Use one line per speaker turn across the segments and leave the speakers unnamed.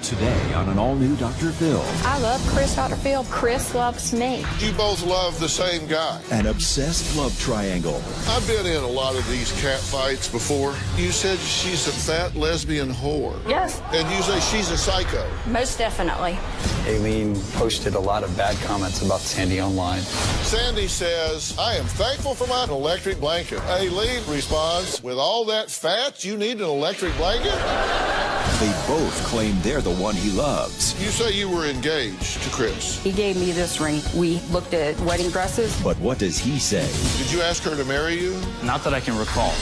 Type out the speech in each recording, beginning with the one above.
Today on an all-new Dr. Phil.
I love Chris, Dr. Phil. Chris loves me.
You both love the same guy.
An obsessed love triangle.
I've been in a lot of these cat fights before. You said she's a fat lesbian whore.
Yes.
And you say she's a psycho.
Most definitely.
Aileen posted a lot of bad comments about Sandy online.
Sandy says, I am thankful for my electric blanket. Aileen responds, with all that fat, you need an electric blanket?
They both claim they're the one he loves.
You say you were engaged to Chris.
He gave me this ring. We looked at wedding dresses.
But what does he say?
Did you ask her to marry you?
Not that I can recall.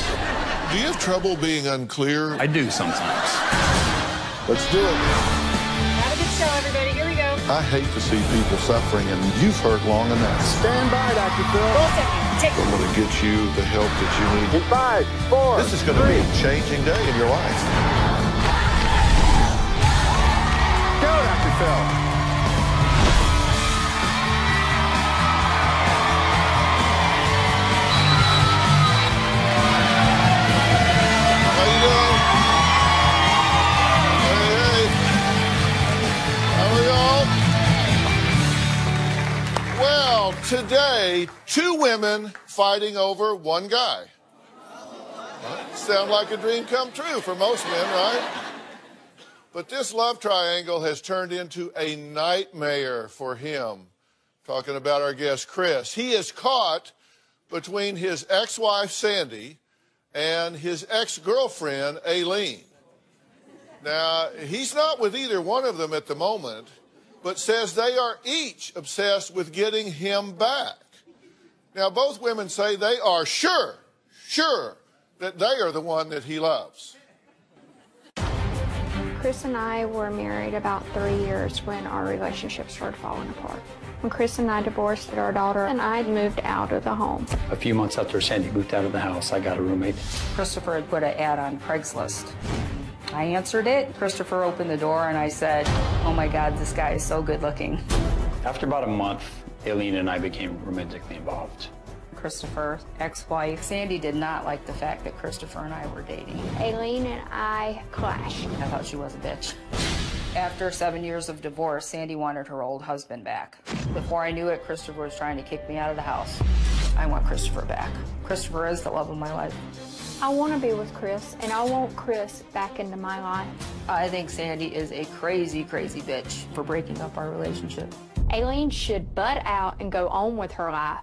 Do you have trouble being unclear?
I do sometimes.
Let's do it.
Have a good show, everybody. Here we go.
I hate to see people suffering, and you've hurt long enough.
Stand by, Dr. Phil.
I'm going to get you the help that you need.
In 5, 4,
This is going to be a changing day in your life.
go, Dr. Phil.
How you doing? Hey, hey. How are y'all? Well, today, 2 women fighting over 1 guy. Sound like a dream come true for most men, right? But this love triangle has turned into a nightmare for him. Talking about our guest, Chris. He is caught between his ex-wife, Sandy, and his ex-girlfriend, Aileen. Now, he's not with either one of them at the moment, but says they are each obsessed with getting him back. Now, both women say they are sure that they are the one that he loves.
Chris and I were married about 3 years when our relationship started falling apart. When Chris and I divorced, our daughter and I moved out of the home.
A few months after Sandy moved out of the house, I got a roommate.
Christopher had put an ad on Craigslist. I answered it. Christopher opened the door and I said, oh my God, this guy is so good looking.
After about a month, Aileen and I became romantically involved.
Christopher's ex-wife, Sandy, did not like the fact that Christopher and I were dating.
Aileen and I clashed.
I thought she was a bitch. After 7 years of divorce, Sandy wanted her old husband back. Before I knew it, Christopher was trying to kick me out of the house. I want Christopher back. Christopher is the love of my life.
I want to be with Chris, and I want Chris back into my life.
I think Sandy is a crazy, crazy bitch for breaking up our relationship.
Aileen should butt out and go on with her life.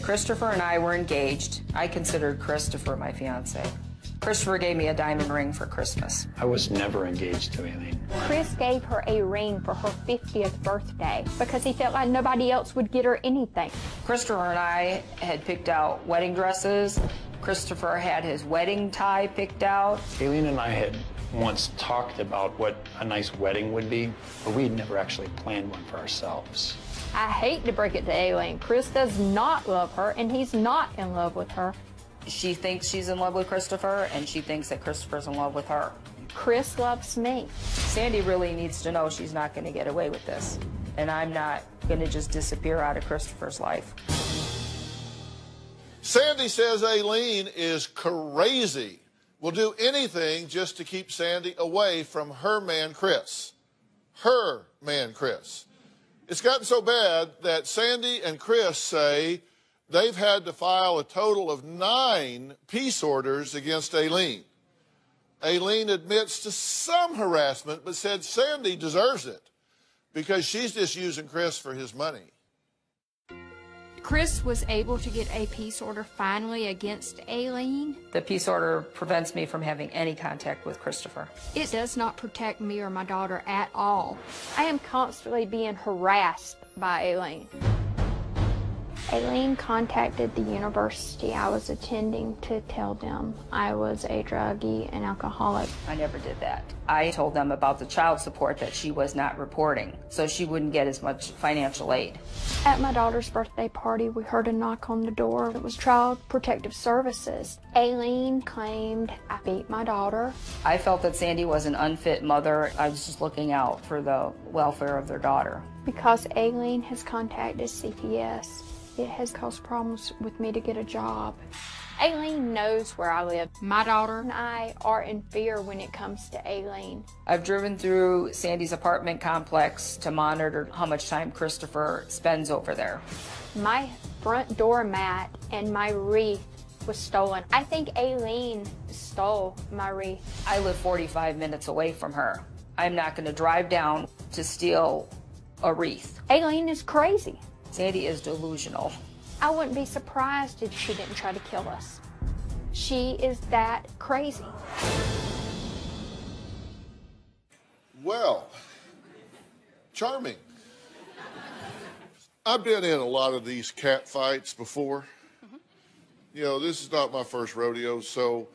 Christopher and I were engaged. I considered Christopher my fiance. Christopher gave me a diamond ring for Christmas.
I was never engaged to Aileen.
Chris gave her a ring for her 50th birthday because he felt like nobody else would get her anything.
Christopher and I had picked out wedding dresses. Christopher had his wedding tie picked out.
Aileen and I had once talked about what a nice wedding would be, but we'd never actually planned one for ourselves.
I hate to break it to Aileen. Chris does not love her, and he's not in love with her.
She thinks she's in love with Christopher, and she thinks that Christopher's in love with her.
Chris loves me.
Sandy really needs to know she's not going to get away with this, and I'm not going to just disappear out of Christopher's life.
Sandy says Aileen is crazy. Will do anything just to keep Sandy away from her man, Chris. Her man, Chris. It's gotten so bad that Sandy and Chris say they've had to file a total of 9 peace orders against Aileen. Aileen admits to some harassment, but said Sandy deserves it because she's just using Chris for his money.
Chris was able to get a peace order finally against Aileen.
The peace order prevents me from having any contact with Christopher.
It does not protect me or my daughter at all. I am constantly being harassed by Aileen. Aileen contacted the university I was attending to tell them I was a druggie and alcoholic.
I never did that. I told them about the child support that she was not reporting, so she wouldn't get as much financial aid.
At my daughter's birthday party, we heard a knock on the door. It was Child Protective Services. Aileen claimed I beat my daughter.
I felt that Sandy was an unfit mother. I was just looking out for the welfare of their daughter.
Because Aileen has contacted CPS, it has caused problems with me to get a job. Aileen knows where I live. My daughter and I are in fear when it comes to Aileen.
I've driven through Sandy's apartment complex to monitor how much time Christopher spends over there.
My front door mat and my wreath was stolen. I think Aileen stole my wreath.
I live 45 minutes away from her. I'm not going to drive down to steal a wreath.
Aileen is crazy.
Sandy is delusional.
I wouldn't be surprised if she didn't try to kill us. She is that crazy.
Well, charming. I've been in a lot of these cat fights before. You know, this is not my first rodeo, so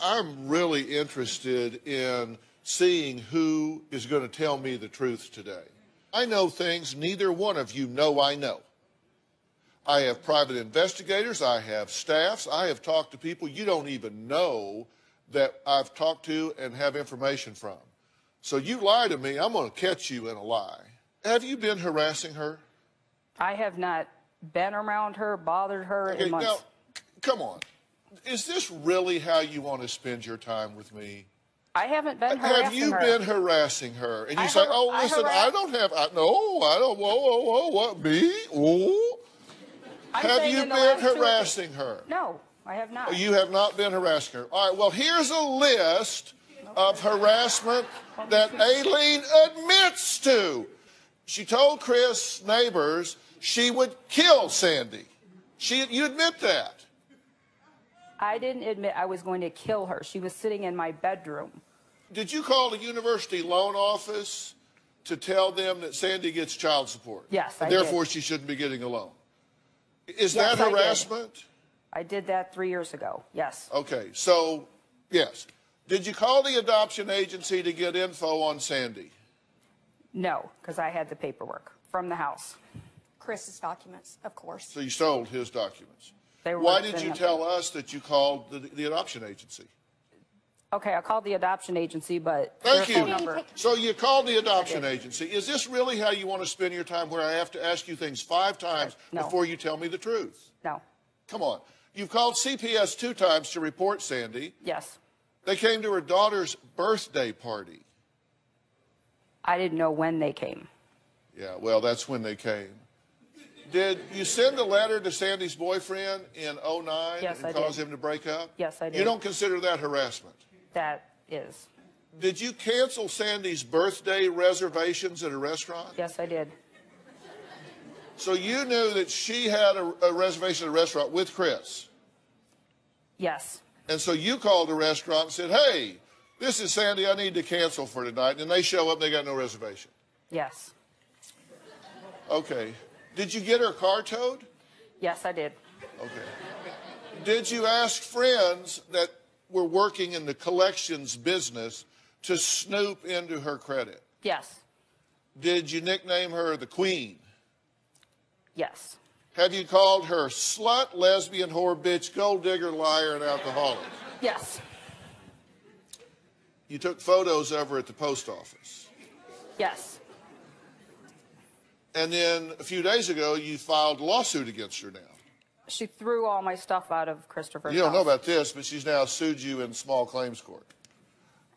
I'm really interested in seeing who is going to tell me the truth today. I know things neither one of you know I know. I have private investigators, I have staffs, I have talked to people you don't even know that I've talked to and have information from. So you lie to me, I'm going to catch you in a lie. Have you been harassing her?
I have not been around her, bothered her in months.
Now, come on. Is this really how you want to spend your time with me?
I haven't been harassing her.
Have you been harassing her? And you say, oh, listen, I don't have, no, I don't, whoa, what, me? Oh. Have you been harassing her?
No, I have not.
You have not been harassing her. All right, well, here's a list of harassment that Aileen admits to. She told Chris' neighbors she would kill Sandy. You admit that?
I didn't admit I was going to kill her. She was sitting in my bedroom.
Did you call the university loan office to tell them that Sandy gets child support?
Yes, I
did. Therefore, she shouldn't be getting a loan. Is
yes,
that harassment?
I did that 3 years ago, yes.
Okay, so, yes. Did you call the adoption agency to get info on Sandy?
No, because I had the paperwork from the house.
Chris's documents, of course.
So you stole his documents.
They were
Why did you tell us that you called the adoption agency?
Okay, I called the adoption agency, but
Thank
their
you.
phone number.
So you called the adoption agency. Is this really how you want to spend your time, where I have to ask you things 5 times before you tell me the truth?
No.
Come on. You've called CPS 2 times to report Sandy.
Yes.
They came to her daughter's birthday party.
I didn't know when they came.
Yeah, well, that's when they came. Did you send a letter to Sandy's boyfriend in 2009
Yes,
and cause him to break up?
Yes, I did.
You don't consider that harassment?
That is.
Did you cancel Sandy's birthday reservations at a restaurant?
Yes, I did.
So you knew that she had a reservation at a restaurant with Chris?
Yes.
And so you called the restaurant and said, hey, this is Sandy, I need to cancel for tonight. And they show up and they got no reservation?
Yes.
Okay. Did you get her car towed?
Yes, I did.
Okay. Did you ask friends that were working in the collections business to snoop into her credit?
Yes.
Did you nickname her the Queen?
Yes.
Have you called her slut, lesbian, whore, bitch, gold digger, liar, and alcoholic?
Yes.
You took photos of her at the post office.
Yes.
And then a few days ago, you filed a lawsuit against her now.
She threw all my stuff out of Christopher's
You don't know
house.
about this, but she's now sued you in small claims court.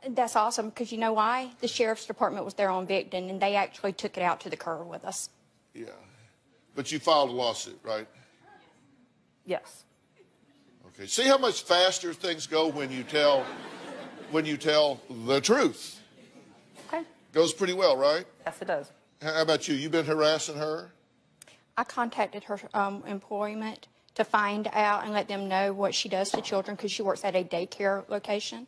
That's awesome, because you know why? The sheriff's department was there on Victon, and they actually took it out to the curb with us.
Yeah. But you filed a lawsuit, right?
Yes.
Okay. See how much faster things go when you tell the truth.
Okay.
Goes pretty well, right?
Yes, it does.
How about you? You been harassing her?
I contacted her employment to find out and let them know what she does to children, because she works at a daycare location.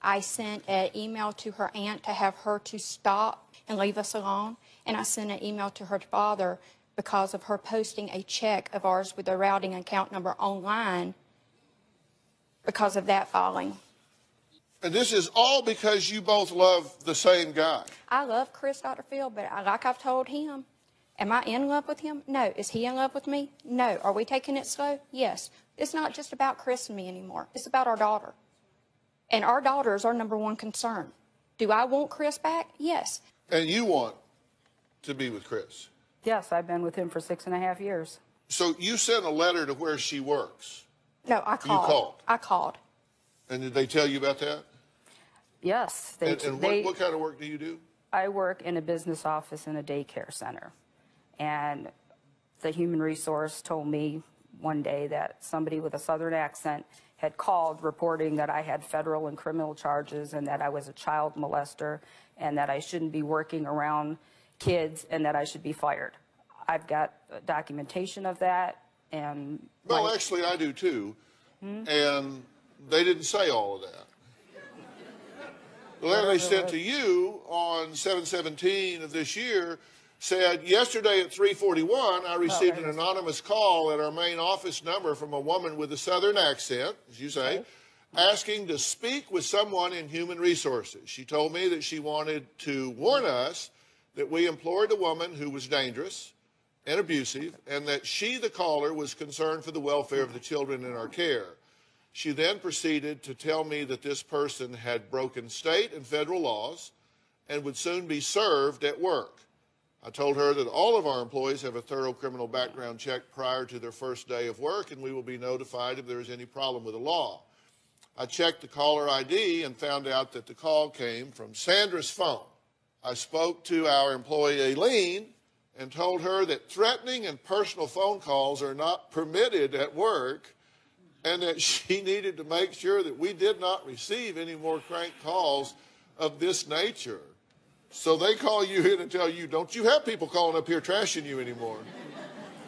I sent an email to her aunt to have her to stop and leave us alone. And I sent an email to her father because of her posting a check of ours with the routing account number online because of that filing.
And this is all because you both love the same guy.
I love Chris, Dr. Phil, but like I've told him, am I in love with him? No. Is he in love with me? No. Are we taking it slow? Yes. It's not just about Chris and me anymore. It's about our daughter. And our daughter is our #1 concern. Do I want Chris back? Yes.
And you want to be with Chris.
Yes, I've been with him for 6.5 years.
So you sent a letter to where she works.
No, I called.
You called?
I called.
And did they tell you about that?
Yes.
And what kind of work do you do?
I work in a business office in a daycare center. And the human resource told me one day that somebody with a Southern accent had called reporting that I had federal and criminal charges and that I was a child molester and that I shouldn't be working around kids and that I should be fired. I've got documentation of that. And
well, actually, I do too. And they didn't say all of that. The letter they sent to you on 7/17 of this year said, yesterday at 3:41, I received an anonymous call at our main office number from a woman with a Southern accent, as you say, asking to speak with someone in human resources. She told me that she wanted to warn us that we employed a woman who was dangerous and abusive, and that she, the caller, was concerned for the welfare of the children in our care. She then proceeded to tell me that this person had broken state and federal laws and would soon be served at work. I told her that all of our employees have a thorough criminal background check prior to their first day of work, and we will be notified if there is any problem with the law. I checked the caller ID and found out that the call came from Sandra's phone. I spoke to our employee, Aileen, and told her that threatening and personal phone calls are not permitted at work, and that she needed to make sure that we did not receive any more crank calls of this nature. So they call you in and tell you, don't you have people calling up here trashing you anymore?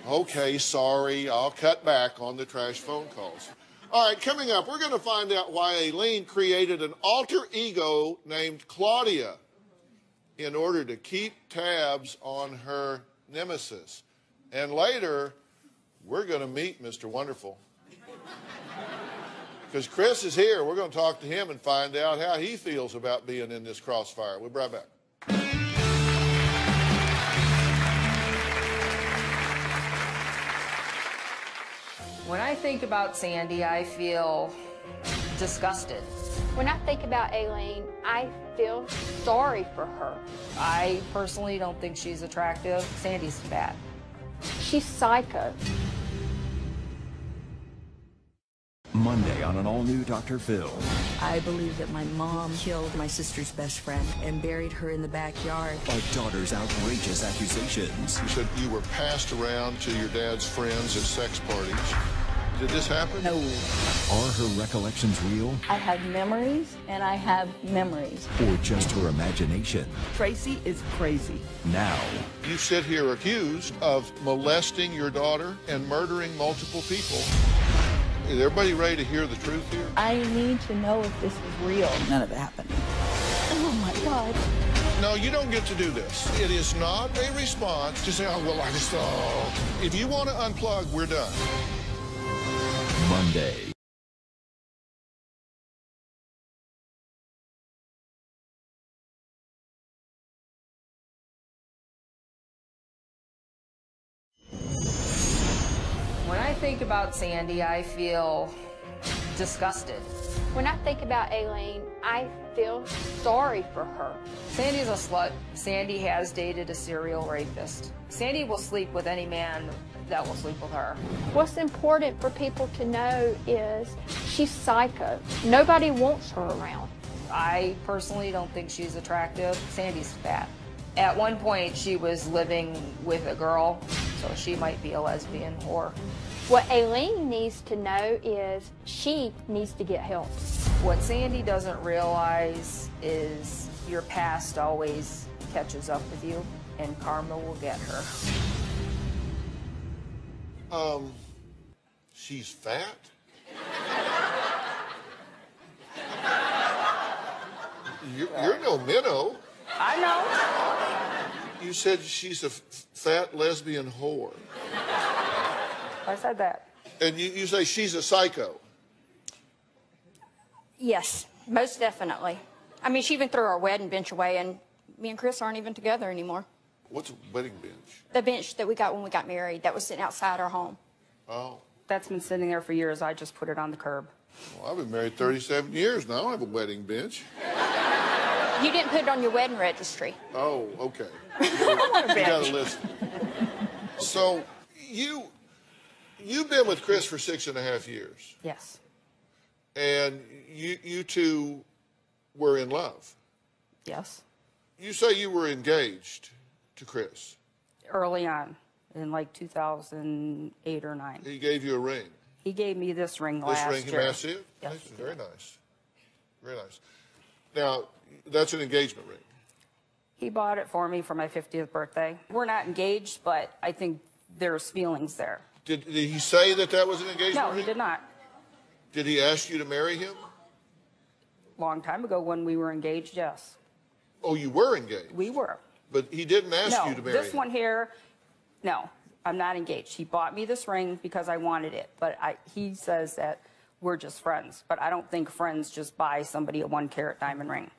Okay, sorry, I'll cut back on the trash phone calls. All right, coming up, we're going to find out why Aileen created an alter ego named Claudia in order to keep tabs on her nemesis. And later, we're going to meet Mr. Wonderful. Because Chris is here. We're going to talk to him and find out how he feels about being in this crossfire. We'll be right back.
when I think about Sandy, I feel disgusted.
When I think about Aileen, I feel sorry for her.
I personally don't think she's attractive. Sandy's bad.
She's psycho.
Monday on an all-new Dr. Phil.
I believe that my mom killed my sister's best friend and buried her in the backyard.
A daughter's outrageous accusations.
You said you were passed around to your dad's friends at sex parties. Did this happen?
No.
Are her recollections real?
I have memories, and I have memories.
Or just her imagination?
Tracy is crazy.
Now.
You sit here accused of molesting your daughter and murdering multiple people. Is everybody ready to hear the truth here?
I need to know if this is real. None of it happened. Oh, my God.
No, you don't get to do this. It is not a response to say, oh, well, I just, oh. If you want to unplug, we're done.
Monday.
When I think about Sandy, I feel disgusted.
When I think about Aileen, I feel sorry for her.
Sandy's a slut. Sandy has dated a serial rapist. Sandy will sleep with any man that will sleep with her.
What's important for people to know is she's psycho. Nobody wants her around.
I personally don't think she's attractive. Sandy's fat. At one point, she was living with a girl, so she might be a lesbian whore.
What Aileen needs to know is she needs to get help.
What Sandy doesn't realize is your past always catches up with you, and karma will get her.
She's fat? You're no minnow.
I know.
You said she's a fat lesbian whore.
I said that.
And you say she's a psycho.
Yes, most definitely. I mean, she even threw our wedding bench away, and me and Chris aren't even together anymore.
What's a wedding bench?
The bench that we got when we got married, that was sitting outside our home.
Oh.
That's been sitting there for years. I just put it on the curb.
Well, I've been married 37 years now. I don't have a wedding bench.
You didn't put it on your wedding registry.
Oh, okay. You got a list. So you You've been with Chris for 6.5 years.
Yes.
And you two were in love.
Yes.
You say you were engaged to Chris.
Early on, in like 2008 or 9.
He gave you a ring.
He gave me this ring last year.
This ring, massive?
Yes.
Nice. Very nice. Very nice. Now, that's an engagement ring.
He bought it for me for my 50th birthday. We're not engaged, but I think there's feelings there.
Did he say that was an engagement ring?
No, he did not.
Did he ask you to marry him?
Long time ago when we were engaged, yes.
Oh, you were engaged?
We were.
But he didn't ask you to marry him?
This one here, no, I'm not engaged. He bought me this ring because I wanted it, but he says that we're just friends. But I don't think friends just buy somebody a 1-carat diamond ring.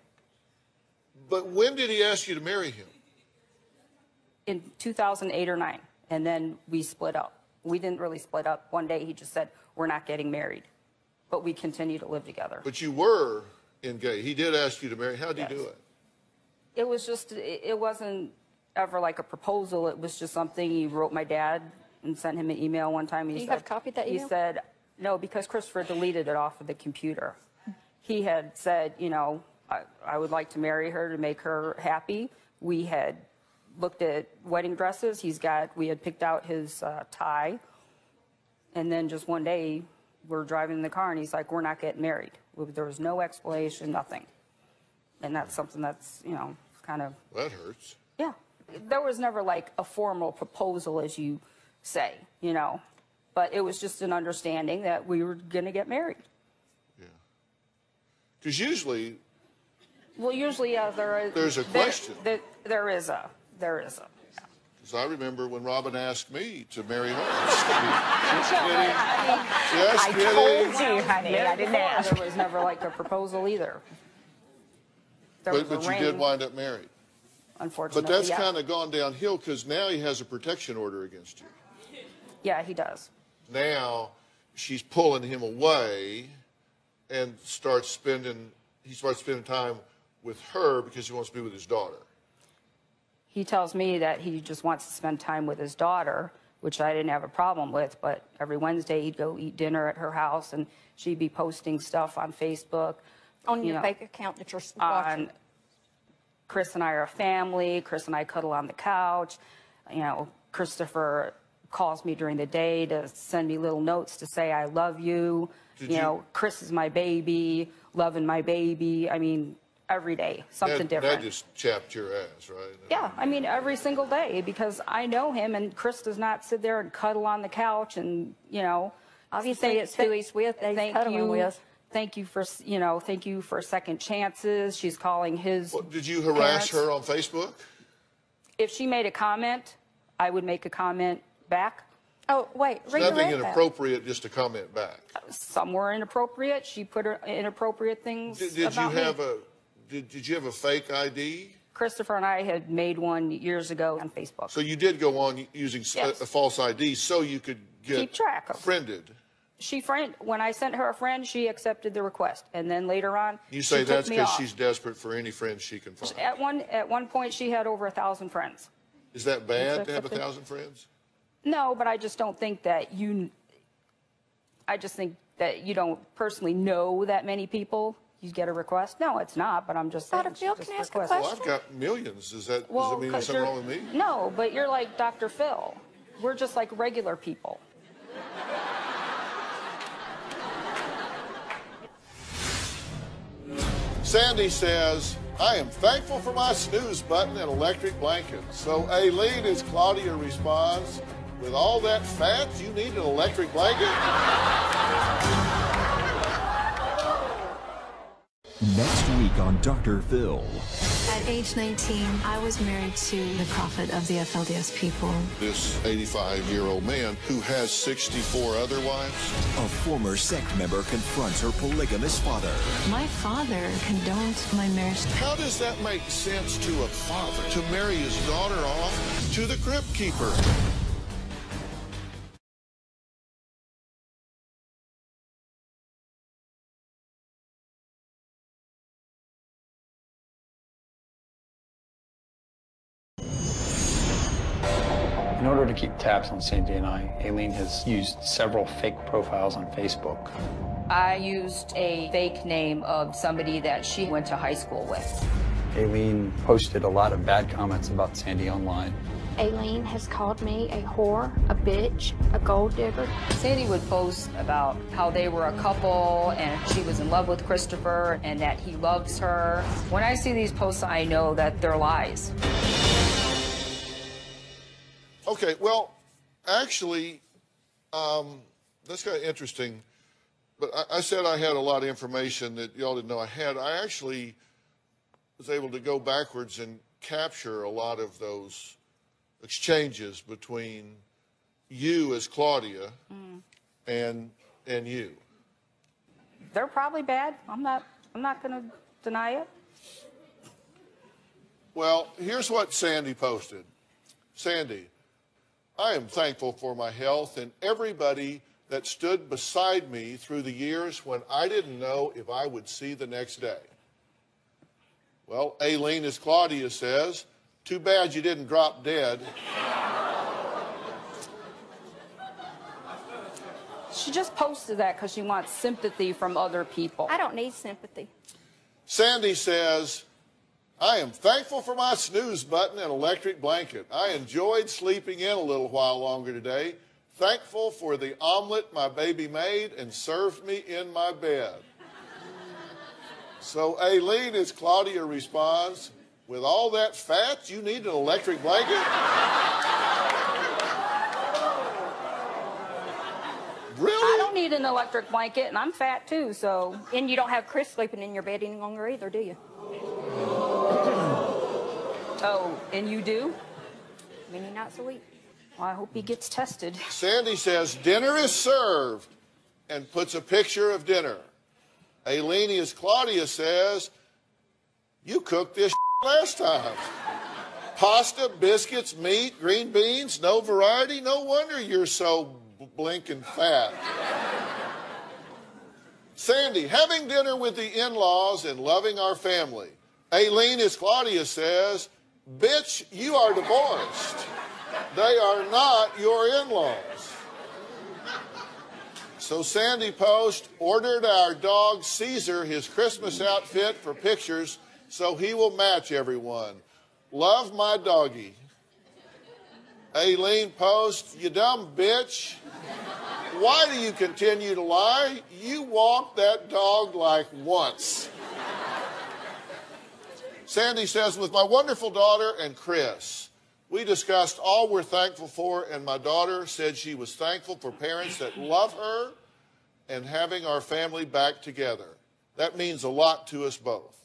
But when did he ask you to marry him?
In 2008 or 9, and then we split up. We didn't really split up. One day he just said, we're not getting married, but we continue to live together.
But you were engaged. He did ask you to marry. How did he do it?
It was just, it wasn't ever like a proposal. It was just something he wrote my dad and sent him an email one time.
Do you have copied that email?
He said, no, because Christopher deleted it off of the computer. He had said, you know, I would like to marry her to make her happy. We had looked at wedding dresses. We had picked out his tie. And then just one day, we're driving in the car, and he's like, we're not getting married. There was no explanation, nothing. And that's something that's, you know, kind of...
That hurts.
Yeah. There was never like a formal proposal, as you say, you know. But it was just an understanding that we were going to get married.
Yeah. Because usually...
Well, usually, yeah,
there's a question.
There is a.
Because I remember when Robin asked me to marry her. Just kidding.
I told you, honey. I didn't ask.
There was never like a proposal either.
But you did wind up married.
Unfortunately,
But that's kind of gone downhill because now he has a protection order against you.
Yeah, he does.
Now she's pulling him away and he starts spending time with her because he wants to be with his daughter.
He tells me that he just wants to spend time with his daughter, which I didn't have a problem with, but every Wednesday he'd go eat dinner at her house and she'd be posting stuff on Facebook.
On your fake account that you're watching.
Chris and I are a family. Chris and I cuddle on the couch. You know, Christopher calls me during the day to send me little notes to say, I love you. You know, Chris is my baby, loving my baby. I mean, every day, something different.
That just chapped your ass, right?
Yeah, I mean, every single day, because I know him, and Chris does not sit there and cuddle on the couch and, you know.
Obviously, it's who he's with, that he's cuddling with.
Thank you for, you know, thank you for second chances. She's calling his
Did you harass her on Facebook?
If she made a comment, I would make a comment back.
Oh, wait.
It's nothing inappropriate just to comment back.
Some were inappropriate. She put her inappropriate things about me.
Did you have a fake ID?
Christopher and I had made one years ago on Facebook.
So you did go on using a false ID so you could
keep track of
friended.
When I sent her a friend, she accepted the request, and then later on,
you say that's because she's desperate for any friends she can find.
At one point, she had over 1,000 friends.
Is that bad to have 1,000 friends?
No, but I just don't think that you. I just think that you don't personally know that many people. You get a request. No, it's not. But I'm just saying.
Dr. Phil, can I ask a question?
Well, I've got millions. Does that mean there's something wrong with me?
No, but you're like Dr. Phil. We're just like regular people.
Sandy says, I am thankful for my snooze button and electric blanket. So, Aileen, as Claudia responds, with all that fat, you need an electric blanket?
Next week on Dr. Phil.
At age 19, I was married to the prophet of the FLDS people.
This 85-year-old man who has 64 other wives.
A former sect member confronts her polygamous father.
My father condoned my marriage.
How does that make sense to a father to marry his daughter off to the crypt keeper?
In order to keep tabs on Sandy and I, Aileen has used several fake profiles on Facebook.
I used a fake name of somebody that she went to high school with.
Aileen posted a lot of bad comments about Sandy online.
Aileen has called me a whore, a bitch, a gold digger.
Sandy would post about how they were a couple and she was in love with Christopher and that he loves her. When I see these posts, I know that they're lies.
Okay, well, actually, that's kind of interesting. But I said I had a lot of information that y'all didn't know I had. I actually was able to go backwards and capture a lot of those exchanges between you as Claudia and you.
They're probably bad. I'm not going to deny it.
Well, here's what Sandy posted. Sandy, I am thankful for my health and everybody that stood beside me through the years when I didn't know if I would see the next day. Well, Aileen, as Claudia says, too bad you didn't drop dead.
She just posted that because she wants sympathy from other people.
I don't need sympathy.
Sandy says, I am thankful for my snooze button and electric blanket. I enjoyed sleeping in a little while longer today. Thankful for the omelet my baby made and served me in my bed. So Aileen, as Claudia responds, with all that fat, you need an electric blanket? Really?
I don't need an electric blanket, and I'm fat too, so.
And you don't have Chris sleeping in your bed any longer either, do you?
Oh, and you do?
Many nights a week.
Well, I hope he gets tested.
Sandy says, dinner is served, and puts a picture of dinner. Aileen, as Claudia says, you cooked this last time. Pasta, biscuits, meat, green beans, no variety. No wonder you're so blinking fat. Sandy, having dinner with the in-laws and loving our family. Aileen, as Claudia says, bitch, you are divorced. They are not your in-laws. So Sandy Post ordered our dog Caesar his Christmas outfit for pictures so he will match everyone. Love my doggy. Aileen Post, you dumb bitch. Why do you continue to lie? You walked that dog like once. Sandy says, with my wonderful daughter and Chris, we discussed all we're thankful for, and my daughter said she was thankful for parents that love her and having our family back together. That means a lot to us both.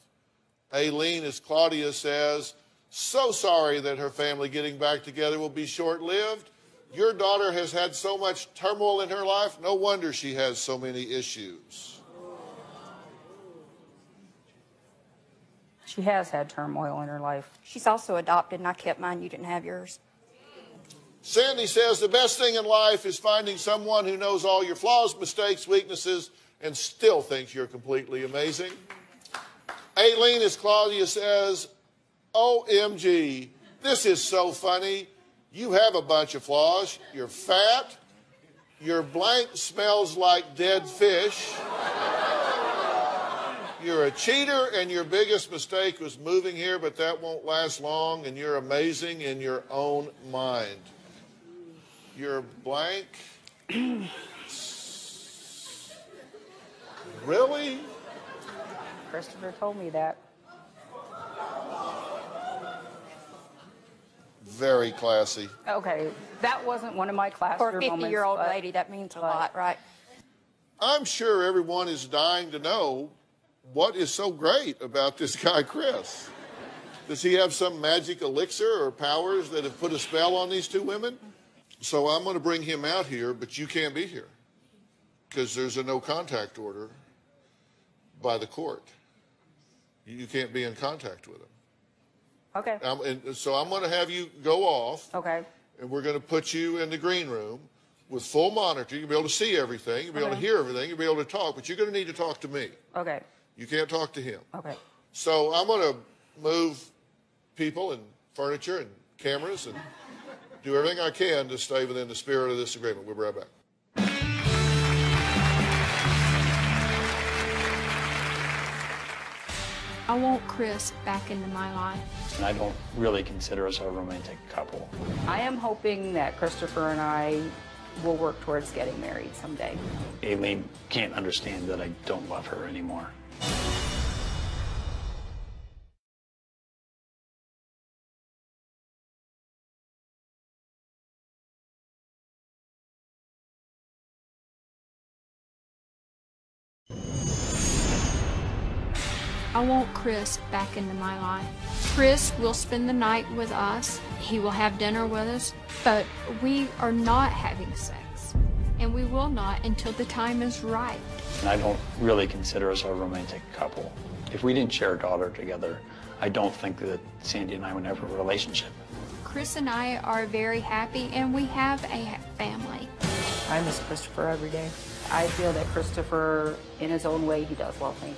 Aileen, as Claudia says, so sorry that her family getting back together will be short-lived. Your daughter has had so much turmoil in her life. No wonder she has so many issues.
She has had turmoil in her life.
She's also adopted, and I kept mine. You didn't have yours.
Sandy says the best thing in life is finding someone who knows all your flaws, mistakes, weaknesses, and still thinks you're completely amazing. Aileen, as Claudia says, OMG, this is so funny. You have a bunch of flaws. You're fat. Your blank smells like dead fish. You're a cheater, and your biggest mistake was moving here, but that won't last long, and you're amazing in your own mind. You're blank. Really?
Christopher told me that.
Very classy.
Okay, that wasn't one of my classroom
For a
moments.
50-year-old lady, that means a lot, right?
I'm sure everyone is dying to know what is so great about this guy, Chris. Does he have some magic elixir or powers that have put a spell on these two women? So I'm going to bring him out here, but you can't be here because there's a no contact order by the court. You can't be in contact with him.
Okay.
And so I'm going to have you go off.
Okay.
And we're going to put you in the green room with full monitor. You'll be able to see everything. You'll be able to hear everything. You'll be able to talk, but you're going to need to talk to me.
Okay.
You can't talk to him.
Okay.
So I'm going to move people and furniture and cameras, and do everything I can to stay within the spirit of this agreement. We'll be right back.
I want Chris back into my life.
And I don't really consider us a romantic couple.
I am hoping that Christopher and I will work towards getting married someday.
Aileen can't understand that I don't love her anymore.
I want Chris back into my life. Chris will spend the night with us. He will have dinner with us, but we are not having sex. And we will not until the time is right.
And I don't really consider us a romantic couple. If we didn't share a daughter together, I don't think that Sandy and I would have a relationship.
Chris and I are very happy, and we have a family.
I miss Christopher every day. I feel that Christopher, in his own way, he does love me.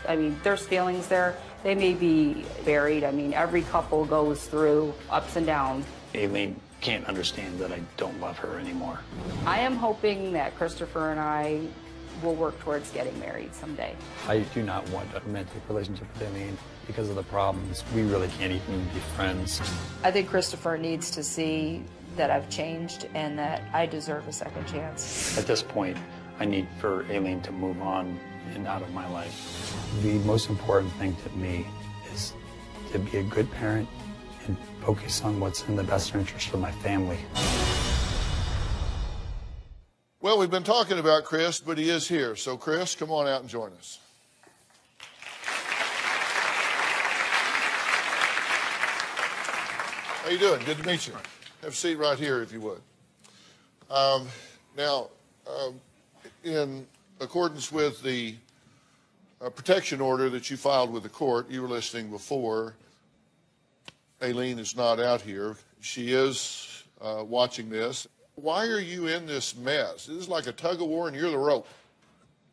I mean, there's feelings there. They may be buried. I mean, every couple goes through ups and downs.
Aileen can't understand that I don't love her anymore.
I am hoping that Christopher and I will work towards getting married someday.
I do not want a romantic relationship with Aileen because of the problems. We really can't even be friends.
I think Christopher needs to see that I've changed and that I deserve a second chance.
At this point, I need for Aileen to move on and out of my life. The most important thing to me is to be a good parent and focus on what's in the best interest of my family.
Well, we've been talking about Chris, but he is here. So, Chris, come on out and join us. How you doing? Good to meet you. Have a seat right here, if you would. In accordance with the protection order that you filed with the court, you were listening before. Aileen is not out here. She is watching this. Why are you in this mess? This is like a tug of war and you're the rope.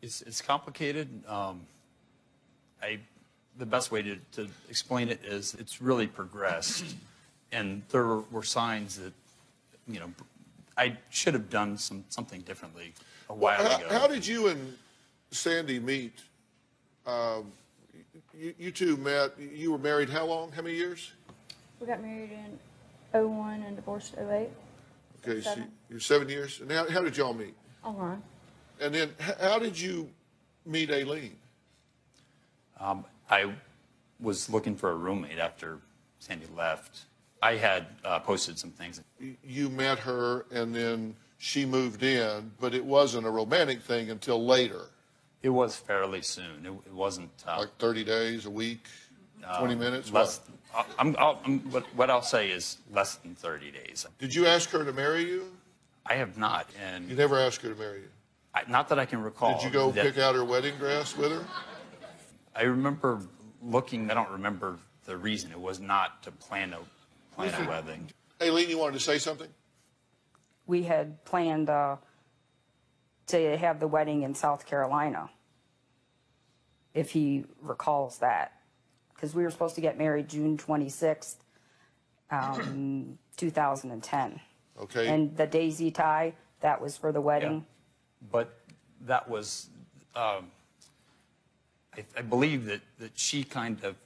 It's complicated. The best way to explain it is it's really progressed. And there were signs that, I should have done something differently a while ago.
How did you and Sandy meet? You two met, you were married how long? How many years?
We got married in 2001 and divorced in 2008.
Okay, so you're 7 years. And how did y'all meet?
Online.
And then how did you meet Aileen?
I was looking for a roommate after Sandy left. I had posted some things.
You met her and then she moved in, but it wasn't a romantic thing until later.
It was fairly soon. It wasn't...
like 30 days, a week, 20 minutes?
Less, what I'll say is less than 30 days.
Did you ask her to marry you?
I have not. And
you never asked her to marry you?
Not that I can recall.
Did you go pick out her wedding dress with her?
I remember looking, I don't remember the reason. It was not to plan a wedding.
Aileen, you wanted to say something?
We had planned to have the wedding in South Carolina, if he recalls that. Because we were supposed to get married June 26th, 2010.
Okay.
And the daisy tie, that was for the wedding.
Yeah. But that was, I believe that she kind of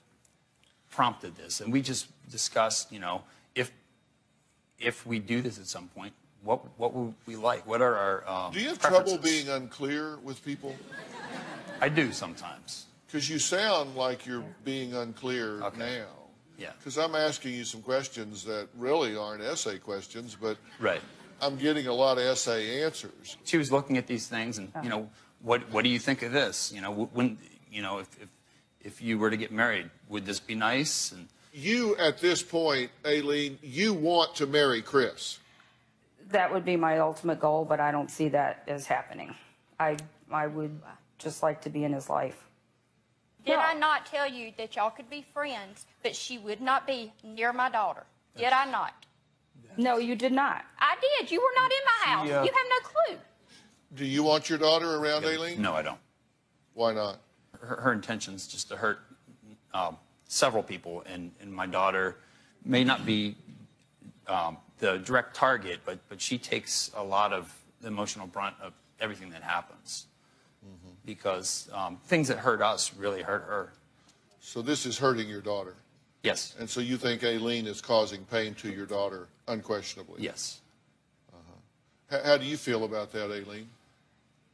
prompted this. And we just discussed, if we do this at some point, what would we like? What are our
Do you have
preferences?
trouble being unclear with people?
I do sometimes.
Because you sound like you're being unclear now.
Yeah.
Because I'm asking you some questions that really aren't essay questions, but
right.
I'm getting a lot of essay answers.
She was looking at these things, and what do you think of this? When if you were to get married, would this be nice? And
you, at this point, Aileen, you want to marry Chris.
That would be my ultimate goal, but I don't see that as happening. I would just like to be in his life.
Did I not tell you that y'all could be friends, but she would not be near my daughter? Did I not?
No, you did not.
I did. You were not in my house. You have no clue.
Do you want your daughter around Aileen?
No, I don't.
Why not?
Her intention's just to hurt several people, and my daughter may not be the direct target, but she takes a lot of the emotional brunt of everything that happens. Because things that hurt us really hurt her.
So this is hurting your daughter?
Yes.
And so you think Aileen is causing pain to your daughter, unquestionably?
Yes.
How do you feel about that, Aileen?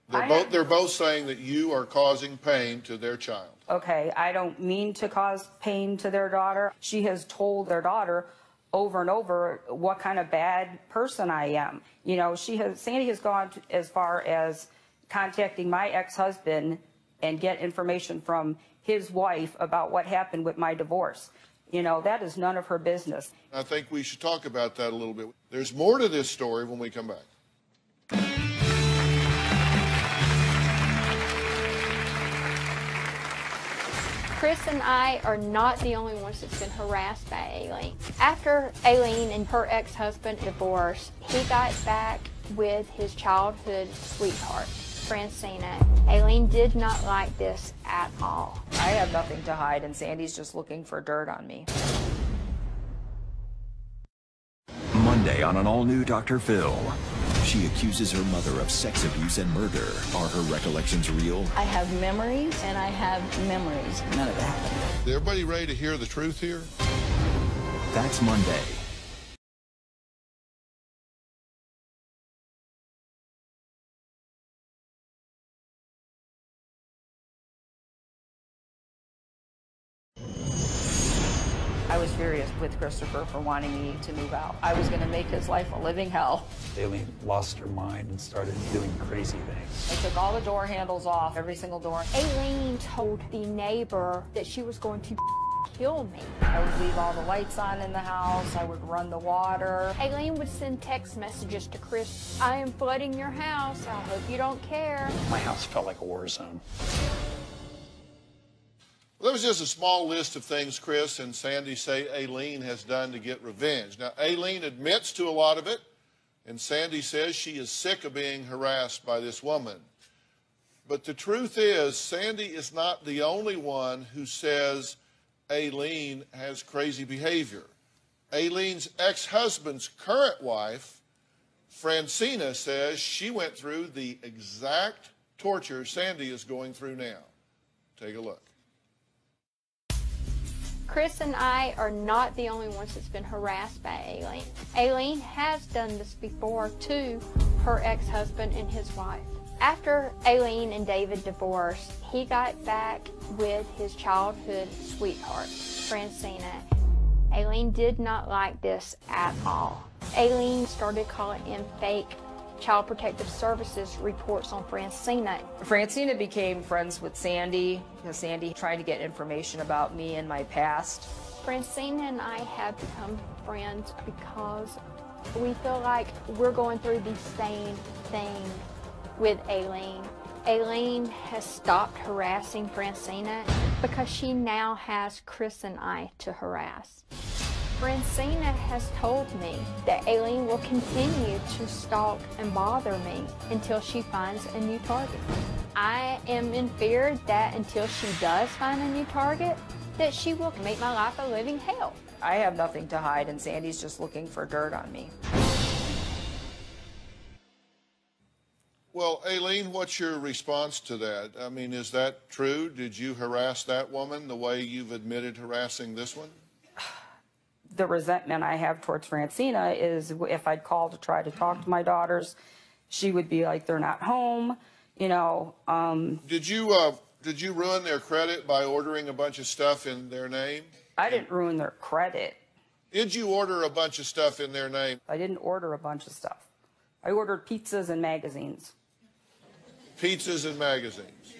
They're both saying that you are causing pain to their child.
Okay, I don't mean to cause pain to their daughter. She has told their daughter over and over what kind of bad person I am. You know, Sandy has gone as far as contacting my ex-husband and get information from his wife about what happened with my divorce. You know, that is none of her business.
I think we should talk about that a little bit. There's more to this story when we come back.
Chris and I are not the only ones that's been harassed by Aileen. After Aileen and her ex-husband divorced, he got back with his childhood sweetheart, Francina. Aileen did not like this at all.
I have nothing to hide, and Sandy's just looking for dirt on me.
Monday on an all-new Dr. Phil. She accuses her mother of sex abuse and murder. Are her recollections real?
I have memories, and I have memories. None of it happened.
Is everybody ready to hear the truth here?
That's Monday.
I was furious with Christopher for wanting me to move out. I was going to make his life a living hell.
Aileen lost her mind and started doing crazy things.
I took all the door handles off, every single door.
Aileen told the neighbor that she was going to kill me.
I would leave all the lights on in the house. I would run the water.
Aileen would send text messages to Chris. I am flooding your house. I hope you don't care.
My house felt like a war zone.
Well, that was just a small list of things Chris and Sandy say Aileen has done to get revenge. Now, Aileen admits to a lot of it, and Sandy says she is sick of being harassed by this woman. But the truth is, Sandy is not the only one who says Aileen has crazy behavior. Aileen's ex-husband's current wife, Francina, says she went through the exact torture Sandy is going through now. Take a look.
Chris and I are not the only ones that's been harassed by Aileen. Aileen has done this before to her ex-husband and his wife. After Aileen and David divorced, he got back with his childhood sweetheart, Francina. Aileen did not like this at all. Aileen started calling in fake Child Protective Services reports on Francina.
Francina became friends with Sandy because Sandy tried to get information about me and my past.
Francina and I have become friends because we feel like we're going through the same thing with Aileen. Aileen has stopped harassing Francina because she now has Chris and I to harass. Francina has told me that Aileen will continue to stalk and bother me until she finds a new target. I am in fear that until she does find a new target, that she will make my life a living hell.
I have nothing to hide, and Sandy's just looking for dirt on me.
Well, Aileen, what's your response to that? I mean, is that true? Did you harass that woman the way you've admitted harassing this one?
The resentment I have towards Francina is if I'd call to try to talk to my daughters, she would be like, they're not home, you know.
Did you ruin their credit by ordering a bunch of stuff in their name?
I didn't ruin their credit.
Did you order a bunch of stuff in their name?
I didn't order a bunch of stuff. I ordered pizzas and magazines.
Pizzas and magazines.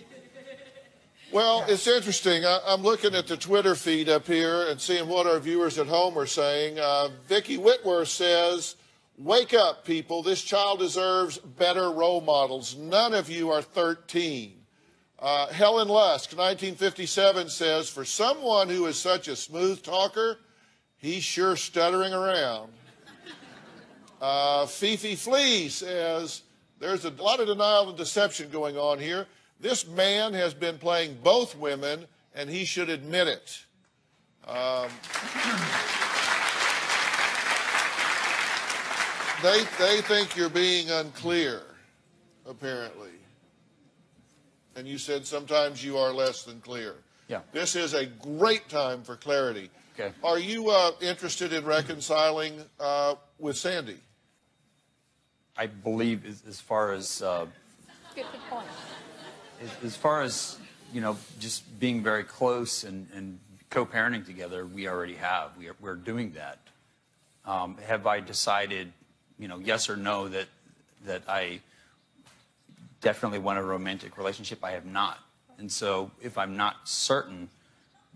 Well, it's interesting. I'm looking at the Twitter feed up here and seeing what our viewers at home are saying. Vicki Whitworth says, wake up, people. This child deserves better role models. None of you are 13. Helen Lusk, 1957, says, for someone who is such a smooth talker, he's sure stuttering around. Fifi Flea says, there's a lot of denial and deception going on here. This man has been playing both women, and he should admit it. They think you're being unclear, apparently. And you said sometimes you are less than clear.
Yeah.
This is a great time for clarity.
Okay.
Are you interested in reconciling with Sandy?
I believe as far as
Good point.
as far as, you know, just being very close and co-parenting together, we already have. We're doing that. Have I decided, you know, yes or no, that I definitely want a romantic relationship? I have not. And so if I'm not certain,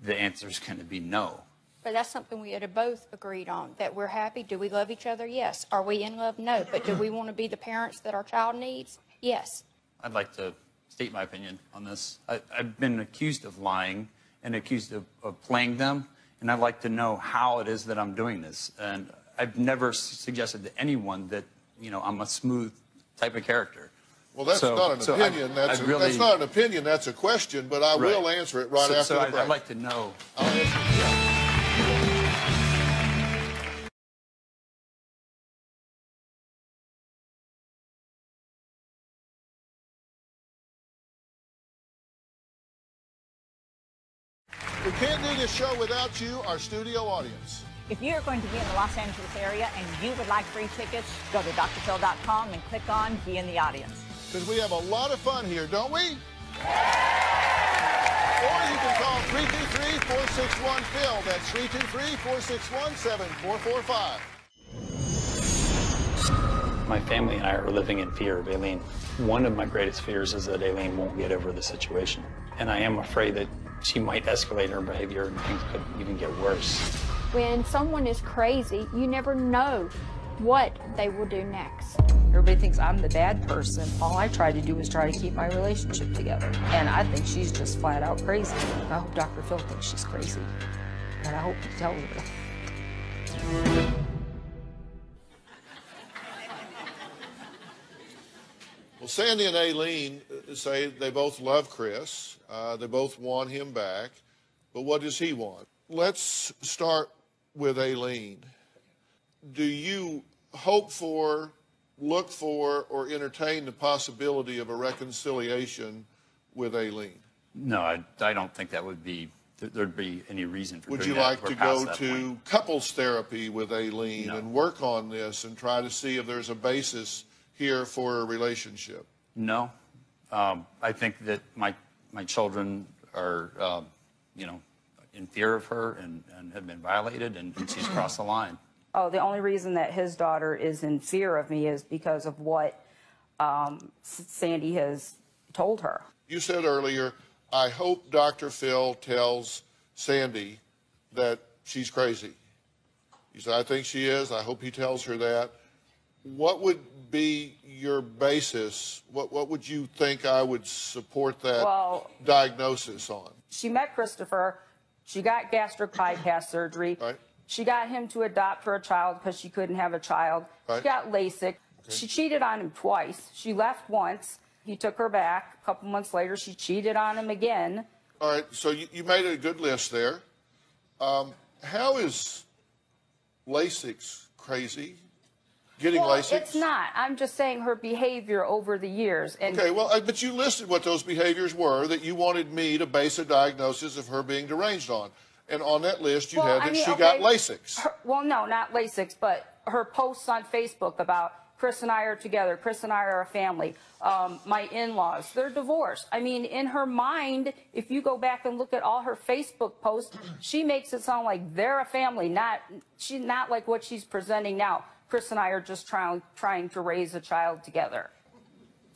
the answer is going to be no.
But that's something we had both agreed on, that we're happy. Do we love each other? Yes. Are we in love? No. But do we want to be the parents that our child needs? Yes.
I'd like to state my opinion on this. I've been accused of lying and accused of playing them, and I'd like to know how it is that I'm doing this. And I've never suggested to anyone that, you know, I'm a smooth type of character.
Well, that's not an opinion. That's not an opinion. That's a question, but I will answer it after the break.
I'd like to know.
I'll answer it. Yeah. We can't do this show without you, our studio audience.
If you're going to be in the Los Angeles area and you would like free tickets, go to drphil.com and click on Be in the Audience.
Because we have a lot of fun here, don't we? Or you can call 323-461-PHIL. That's 323-461-7445.
My family and I are living in fear of Aileen. One of my greatest fears is that Aileen won't get over the situation. And I am afraid that she might escalate her behavior and things could even get worse.
When someone is crazy, you never know what they will do next.
Everybody thinks I'm the bad person. All I try to do is try to keep my relationship together. And I think she's just flat out crazy. I hope Dr. Phil thinks she's crazy. And I hope he tells her.
Well, Sandy and Aileen say they both love Chris. They both want him back. But what does he want? Let's start with Aileen. Do you hope for, look for, or entertain the possibility of a reconciliation with Aileen?
No, I don't think that would be, there'd be any reason for
doing that.
Would
you like to go to couples therapy with Aileen and work on this and try to see if there's a basis here for a relationship?
No. I think that my children are, you know, in fear of her and have been violated, and she's crossed the line.
Oh, the only reason that his daughter is in fear of me is because of what Sandy has told her.
You said earlier, I hope Dr. Phil tells Sandy that she's crazy. You said, I think she is. I hope he tells her that. What would be your basis? What would you think I would support that diagnosis on?
She met Christopher. She got gastric bypass surgery.
Right.
She got him to adopt her a child because she couldn't have a child.
Right.
She got LASIK. Okay. She cheated on him twice. She left once. He took her back. A couple months later, she cheated on him again.
All right, so you made a good list there. How is LASIK crazy? Getting LASIK?
It's not. I'm just saying her behavior over the years. And
okay, well, but you listed what those behaviors were that you wanted me to base a diagnosis of her being deranged on. And on that list, you had that she got LASIK.
Well, no, not LASIK, but her posts on Facebook about Chris and I are together, Chris and I are a family, my in-laws, they're divorced. I mean, in her mind, if you go back and look at all her Facebook posts, she makes it sound like they're a family, she's not like what she's presenting now. Chris and I are just trying to raise a child together.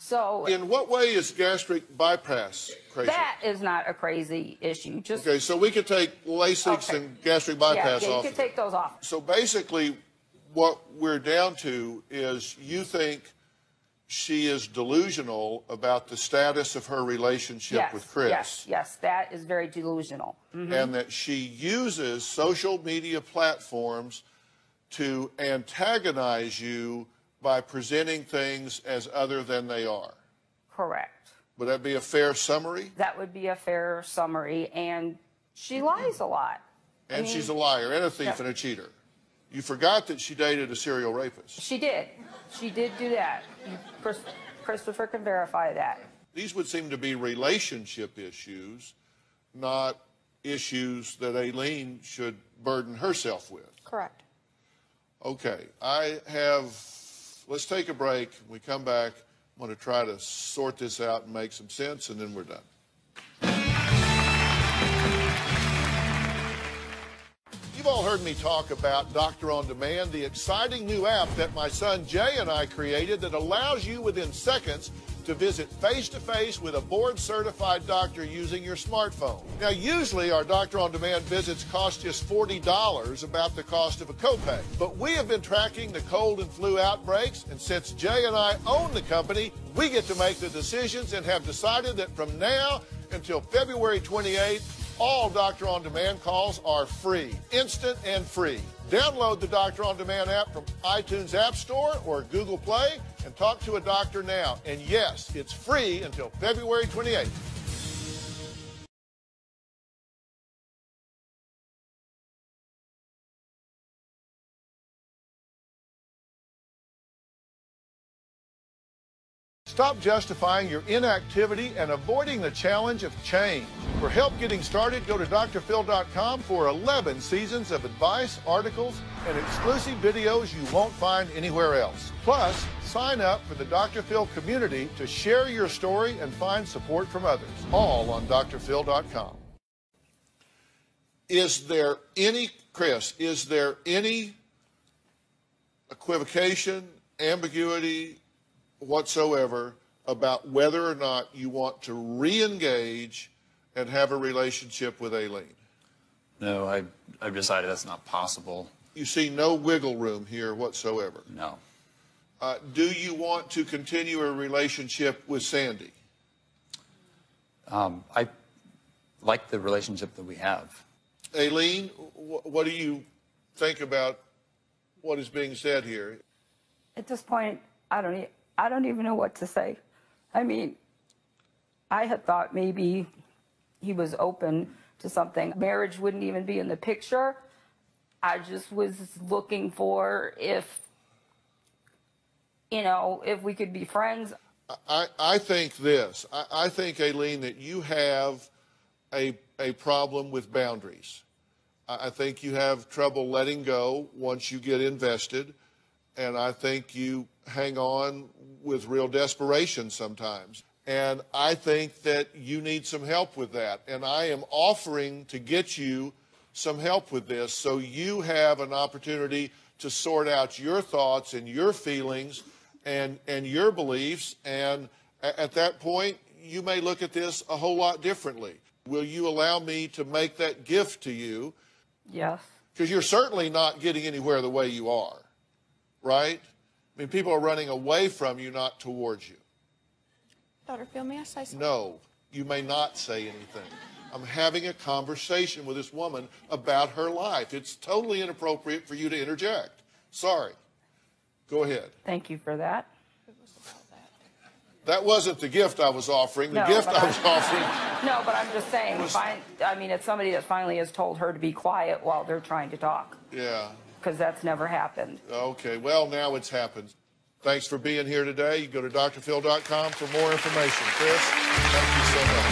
So,
in what way is gastric bypass crazy?
That is not a crazy issue.
Okay, so we could take LASIK and gastric bypass off.
Yeah, you could take those off.
So basically, what we're down to is you think she is delusional about the status of her relationship with Chris.
Yes, that is very delusional. Mm-hmm.
And that she uses social media platforms to antagonize you by presenting things as other than they are.
Correct.
Would that be a fair summary?
That would be a fair summary, and she lies a lot.
And she's a liar and a thief and a cheater. You forgot that she dated a serial rapist.
She did. She did do that. Christopher can verify that.
These would seem to be relationship issues, not issues that Aileen should burden herself with.
Correct.
Okay, let's take a break. When we come back, I'm going to try to sort this out and make some sense, and then we're done. You've all heard me talk about Doctor On Demand, the exciting new app that my son Jay and I created that allows you within seconds to visit face-to-face with a board-certified doctor using your smartphone. Now, usually our Doctor On Demand visits cost just $40, about the cost of a copay. But we have been tracking the cold and flu outbreaks, and since Jay and I own the company, we get to make the decisions and have decided that from now until February 28th, all Doctor On Demand calls are free, instant and free. Download the Doctor On Demand app from iTunes App Store or Google Play and talk to a doctor now. And yes, it's free until February 28th. Stop justifying your inactivity and avoiding the challenge of change. For help getting started, go to drphil.com for 11 seasons of advice, articles, and exclusive videos you won't find anywhere else. Plus, sign up for the Dr. Phil community to share your story and find support from others, all on drphil.com. Chris, is there any equivocation, ambiguity, whatsoever about whether or not you want to re-engage and have a relationship with Aileen?
No, I've decided that's not possible.
You see no wiggle room here whatsoever?
No.
Do you want to continue a relationship with Sandy?
I like the relationship that we have.
Aileen, what do you think about what is being said here?
At this point, I don't even know what to say. I mean, I had thought maybe he was open to something. Marriage wouldn't even be in the picture. I just was looking for if we could be friends.
I think this. I think, Aileen, that you have a problem with boundaries. I think you have trouble letting go once you get invested, and I think you hang on with real desperation sometimes. And I think that you need some help with that. And I am offering to get you some help with this so you have an opportunity to sort out your thoughts and your feelings and your beliefs. And at that point, you may look at this a whole lot differently. Will you allow me to make that gift to you?
Yes.
Because you're certainly not getting anywhere the way you are, right? I mean, people are running away from you, not towards you.
Dr. Phil, may I say something?
No, you may not say anything. I'm having a conversation with this woman about her life. It's totally inappropriate for you to interject. Sorry. Go ahead.
Thank you for that.
That wasn't the gift I was offering. The gift I was offering...
No, but I'm just saying, it's somebody that finally has told her to be quiet while they're trying to talk.
Yeah.
Because that's never happened.
Okay, well, now it's happened. Thanks for being here today. You can go to drphil.com for more information. Chris, thank you so much.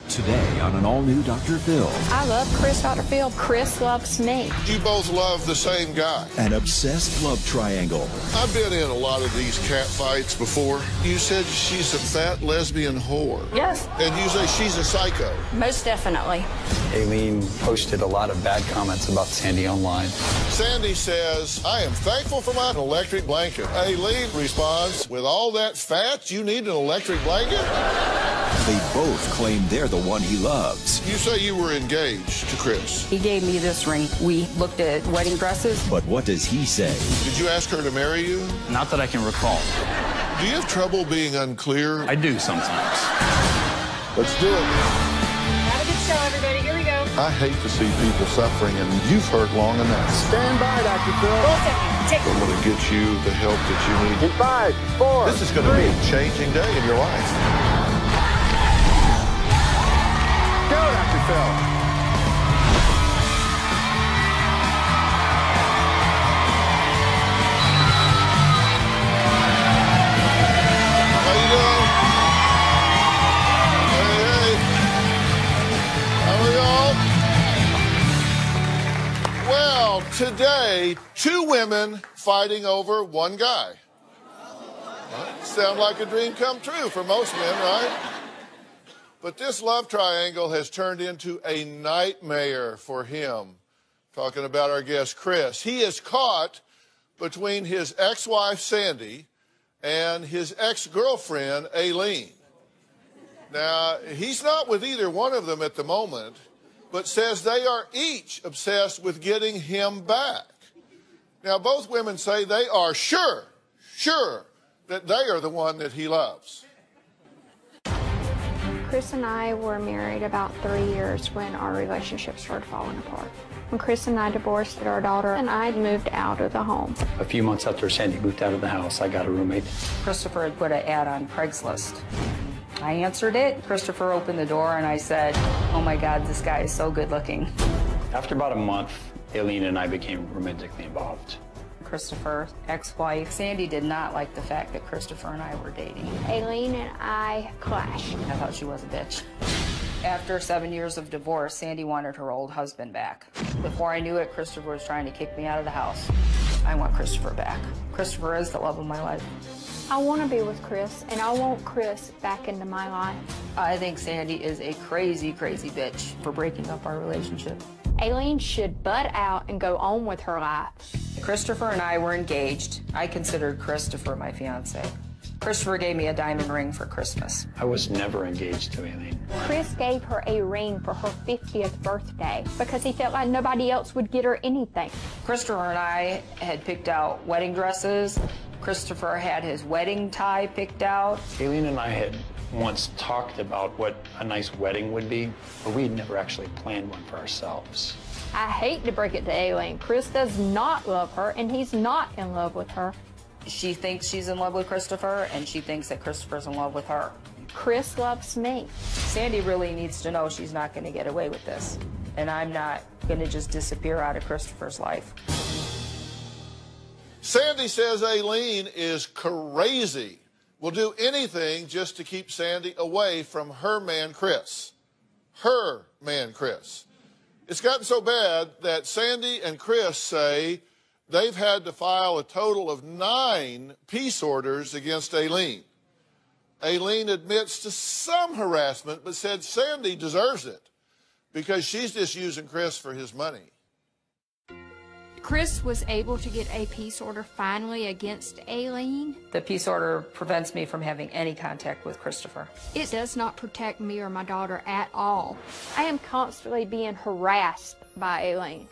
Today on an all-new Dr. Phil.
I love Chris, Dr. Phil. Chris loves me.
You both love the same guy.
An obsessed love triangle.
I've been in a lot of these cat fights before. You said she's a fat lesbian whore.
Yes.
And you say she's a psycho.
Most definitely.
Aileen posted a lot of bad comments about Sandy online.
Sandy says, I am thankful for my electric blanket. Aileen responds, with all that fat, you need an electric blanket?
They both claim they're the one he loves.
You say you were engaged to Chris.
He gave me this ring. We looked at wedding dresses.
But what does he say?
Did you ask her to marry you?
Not that I can recall.
Do you have trouble being unclear?
I do sometimes.
Let's do it.
Have a good show, everybody. Here we go.
I hate to see people suffering, and you've hurt long enough.
Stand by, Dr. Phil.
I'm going to get you the help that you need.
In 5, 4,
This is going to be a changing day in your life.
Go, Dr. Phil.
How you doing? Hey, how are y'all? Well, today, 2 women fighting over 1 guy. Sound like a dream come true for most men, right? But this love triangle has turned into a nightmare for him. Talking about our guest, Chris. He is caught between his ex-wife, Sandy, and his ex-girlfriend, Aileen. Now, he's not with either one of them at the moment, but says they are each obsessed with getting him back. Now, both women say they are sure that they are the one that he loves.
Chris and I were married about 3 years when our relationship started falling apart. When Chris and I divorced, our daughter and I moved out of the home.
A few months after Sandy moved out of the house, I got a roommate.
Christopher had put an ad on Craigslist. I answered it. Christopher opened the door and I said, "Oh my God, this guy is so good looking."
After about a month, Aileen and I became romantically involved.
Christopher's ex-wife, Sandy, did not like the fact that Christopher and I were dating.
Aileen and I clashed.
I thought she was a bitch. After 7 years of divorce, Sandy wanted her old husband back. Before I knew it, Christopher was trying to kick me out of the house. I want Christopher back. Christopher is the love of my life.
I want to be with Chris, and I want Chris back into my life.
I think Sandy is a crazy, crazy bitch for breaking up our relationship.
Aileen should butt out and go on with her life.
Christopher and I were engaged. I considered Christopher my fiance. Christopher gave me a diamond ring for Christmas.
I was never engaged to Aileen.
Chris gave her a ring for her 50th birthday because he felt like nobody else would get her anything.
Christopher and I had picked out wedding dresses. Christopher had his wedding tie picked out.
Aileen and I had once talked about what a nice wedding would be, but we had never actually planned one for ourselves.
I hate to break it to Aileen. Chris does not love her, and he's not in love with her.
She thinks she's in love with Christopher, and she thinks that Christopher's in love with her.
Chris loves me.
Sandy really needs to know she's not going to get away with this, and I'm not going to just disappear out of Christopher's life.
Sandy says Aileen is crazy. Will do anything just to keep Sandy away from her man, Chris. Her man, Chris. It's gotten so bad that Sandy and Chris say they've had to file a total of 9 peace orders against Aileen. Aileen admits to some harassment, but said Sandy deserves it because she's just using Chris for his money.
Chris was able to get a peace order finally against Aileen.
The peace order prevents me from having any contact with Christopher.
It does not protect me or my daughter at all. I am constantly being harassed by Aileen.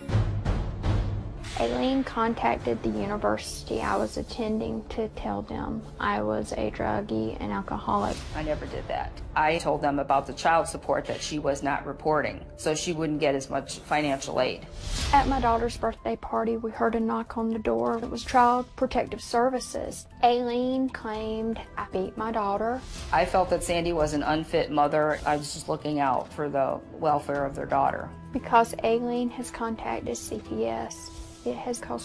Aileen contacted the university I was attending to tell them I was a druggie and alcoholic.
I never did that. I told them about the child support that she was not reporting, so she wouldn't get as much financial aid.
At my daughter's birthday party, we heard a knock on the door. It was Child Protective Services. Aileen claimed I beat my daughter.
I felt that Sandy was an unfit mother. I was just looking out for the welfare of their daughter.
Because Aileen has contacted CPS, it has caused